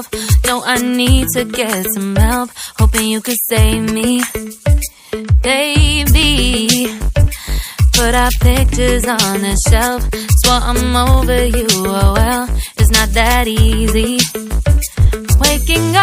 myself. No, I need to get some help. Hoping you could save me, baby. Put our pictures on the shelf. Swore I'm over you, oh well, it's not that easy. Waking